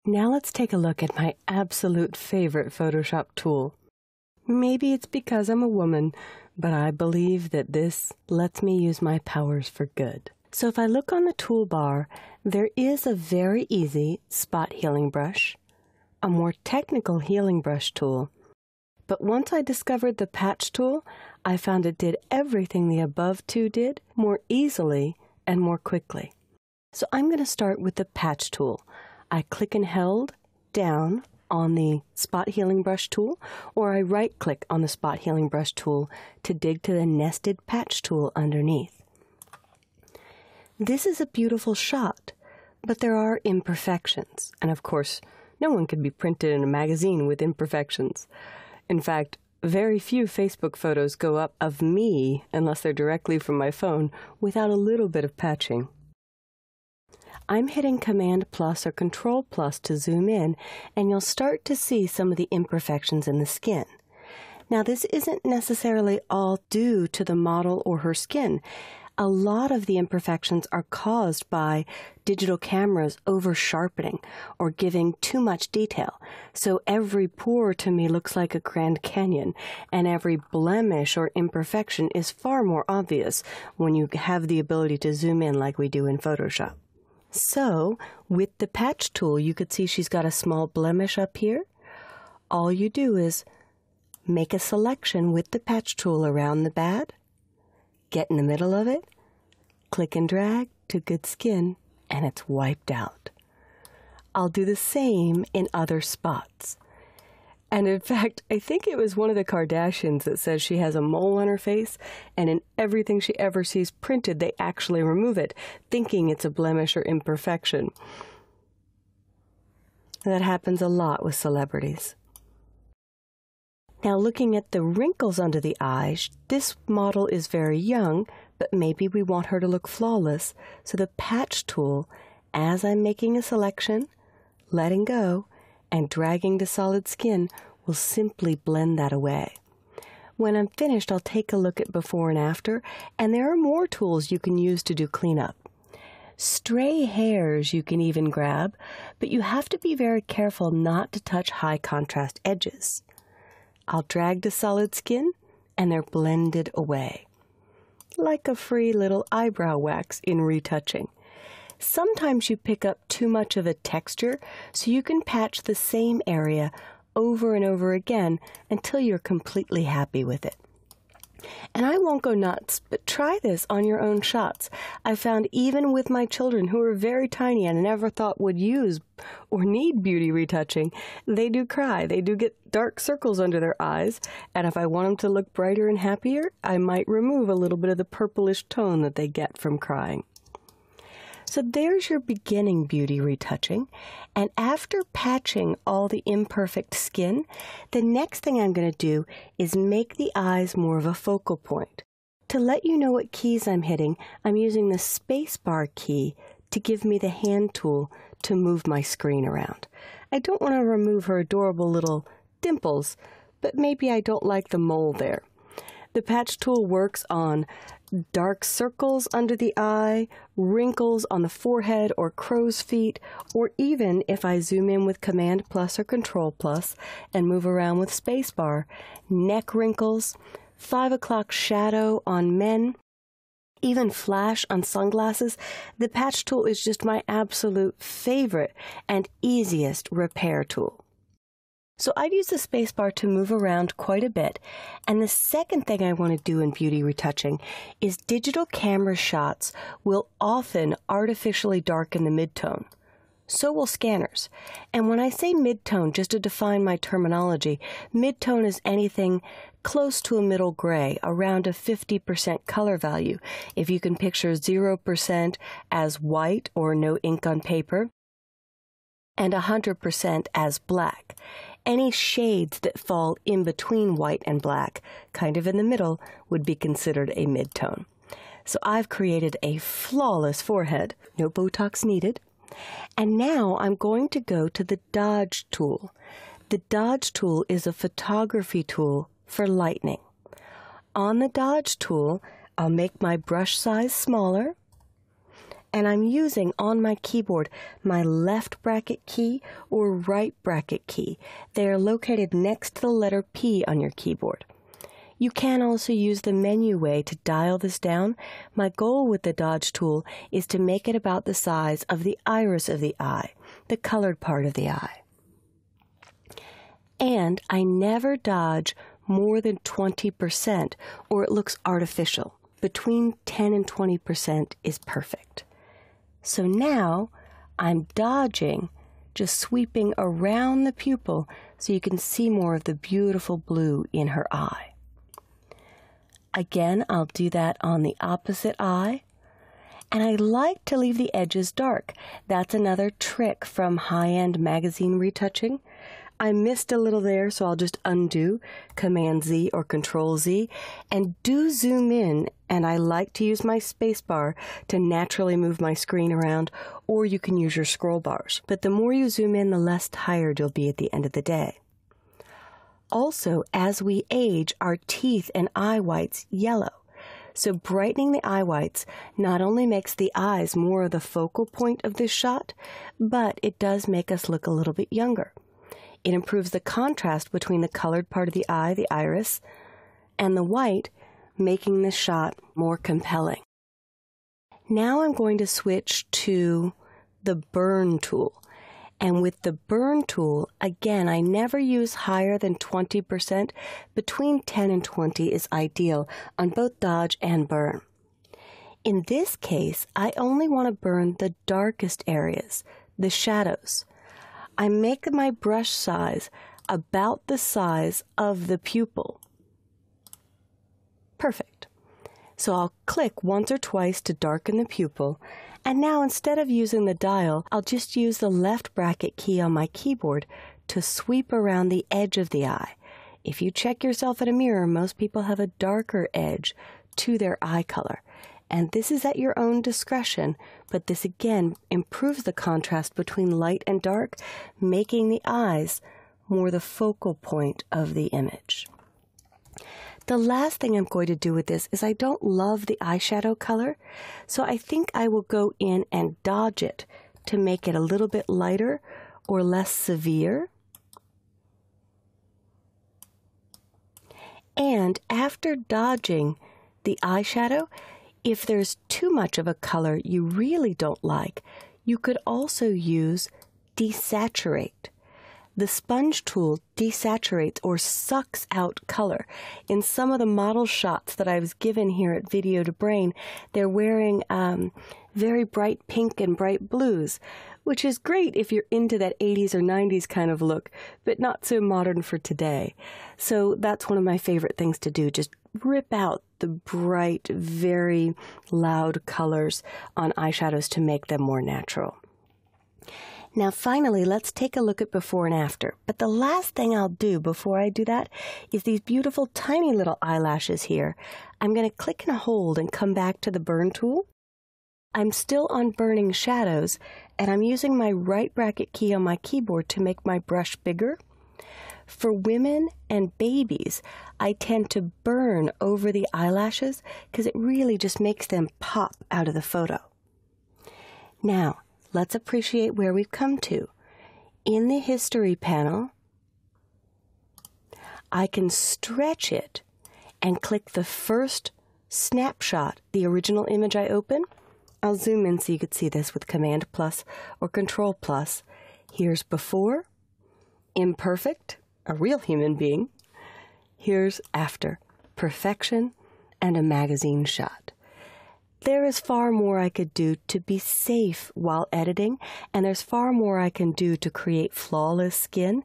Now let's take a look at my absolute favorite Photoshop tool. Maybe it's because I'm a woman, but I believe that this lets me use my powers for good. So if I look on the toolbar, there is a very easy spot healing brush, a more technical healing brush tool. But once I discovered the patch tool, I found it did everything the above two did more easily and more quickly. So I'm going to start with the patch tool. I click and hold down on the spot healing brush tool, or I right click on the spot healing brush tool to dig to the nested patch tool underneath. This is a beautiful shot, but there are imperfections, and of course no one can be printed in a magazine with imperfections. In fact, very few Facebook photos go up of me, unless they're directly from my phone, without a little bit of patching. I'm hitting Command plus or Control plus to zoom in, and you'll start to see some of the imperfections in the skin. Now, this isn't necessarily all due to the model or her skin. A lot of the imperfections are caused by digital cameras over-sharpening or giving too much detail. So every pore to me looks like a Grand Canyon, and every blemish or imperfection is far more obvious when you have the ability to zoom in like we do in Photoshop. So, with the patch tool, you could see she's got a small blemish up here. All you do is make a selection with the patch tool around the bad, get in the middle of it, click and drag to good skin, and it's wiped out. I'll do the same in other spots. And in fact, I think it was one of the Kardashians that says she has a mole on her face, and in everything she ever sees printed, they actually remove it, thinking it's a blemish or imperfection. That happens a lot with celebrities. Now, looking at the wrinkles under the eyes, this model is very young, but maybe we want her to look flawless, so the patch tool, as I'm making a selection, letting go, and dragging to solid skin will simply blend that away. When I'm finished, I'll take a look at before and after, and there are more tools you can use to do cleanup. Stray hairs you can even grab, but you have to be very careful not to touch high contrast edges. I'll drag to solid skin, and they're blended away, like a free little eyebrow wax in retouching. Sometimes you pick up too much of a texture, so you can patch the same area over and over again until you're completely happy with it. And I won't go nuts, but try this on your own shots. I found even with my children, who are very tiny and I never thought would use or need beauty retouching, they do cry. They do get dark circles under their eyes, and if I want them to look brighter and happier, I might remove a little bit of the purplish tone that they get from crying. So there's your beginning beauty retouching, and after patching all the imperfect skin, the next thing I'm going to do is make the eyes more of a focal point. To let you know what keys I'm hitting, I'm using the spacebar key to give me the hand tool to move my screen around. I don't want to remove her adorable little dimples, but maybe I don't like the mole there. The patch tool works on dark circles under the eye, wrinkles on the forehead or crow's feet, or even if I zoom in with Command plus or Control plus and move around with spacebar, neck wrinkles, 5 o'clock shadow on men, even flash on sunglasses. The patch tool is just my absolute favorite and easiest repair tool. So I'd use the spacebar to move around quite a bit, and the second thing I want to do in beauty retouching is digital camera shots will often artificially darken the midtone. So will scanners. And when I say midtone, just to define my terminology, midtone is anything close to a middle gray, around a 50% color value. If you can picture 0% as white or no ink on paper, and 100% as black. Any shades that fall in between white and black, kind of in the middle, would be considered a midtone. So I've created a flawless forehead, no Botox needed. And now I'm going to go to the Dodge tool. The Dodge tool is a photography tool for lightning. On the Dodge tool, I'll make my brush size smaller, and I'm using on my keyboard my left bracket key or right bracket key. They are located next to the letter P on your keyboard. You can also use the menu way to dial this down. My goal with the Dodge tool is to make it about the size of the iris of the eye, the colored part of the eye. And I never dodge more than 20% or it looks artificial. Between 10 and 20% is perfect. So now I'm dodging, just sweeping around the pupil so you can see more of the beautiful blue in her eye. Again, I'll do that on the opposite eye. And I like to leave the edges dark. That's another trick from high-end magazine retouching. I missed a little there, so I'll just undo, Command-Z or Control-Z, and do zoom in, and I like to use my space bar to naturally move my screen around, or you can use your scroll bars. But the more you zoom in, the less tired you'll be at the end of the day. Also, as we age, our teeth and eye whites yellow. So brightening the eye whites not only makes the eyes more of the focal point of this shot, but it does make us look a little bit younger. It improves the contrast between the colored part of the eye, the iris, and the white, making the shot more compelling. Now I'm going to switch to the burn tool. And with the burn tool, again, I never use higher than 20%. Between 10 and 20 is ideal on both dodge and burn. In this case, I only want to burn the darkest areas, the shadows. I make my brush size about the size of the pupil. Perfect. So I'll click once or twice to darken the pupil, and now instead of using the dial, I'll just use the left bracket key on my keyboard to sweep around the edge of the eye. If you check yourself in a mirror, most people have a darker edge to their eye color. And this is at your own discretion, but this again improves the contrast between light and dark, making the eyes more the focal point of the image. The last thing I'm going to do with this is I don't love the eyeshadow color, so I think I will go in and dodge it to make it a little bit lighter or less severe. And after dodging the eyeshadow, if there's too much of a color you really don't like, you could also use desaturate. The sponge tool desaturates or sucks out color. In some of the model shots that I was given here at Video to Brain, they're wearing very bright pink and bright blues, which is great if you're into that 80s or 90s kind of look, but not so modern for today. So that's one of my favorite things to do, just rip out the bright, very loud colors on eyeshadows to make them more natural. Now finally, let's take a look at before and after. But the last thing I'll do before I do that is these beautiful tiny little eyelashes here. I'm going to click and hold and come back to the burn tool. I'm still on burning shadows, and I'm using my right bracket key on my keyboard to make my brush bigger. For women and babies, I tend to burn over the eyelashes because it really just makes them pop out of the photo. Now, let's appreciate where we've come to. In the history panel, I can stretch it and click the first snapshot, the original image I open. I'll zoom in so you could see this with Command plus or Control plus. Here's before, imperfect, a real human being. Here's after, perfection, and a magazine shot. There is far more I could do to be safe while editing, and there's far more I can do to create flawless skin,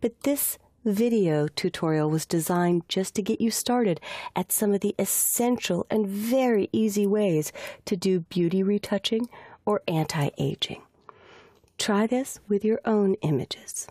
but this video tutorial was designed just to get you started at some of the essential and very easy ways to do beauty retouching or anti-aging. Try this with your own images.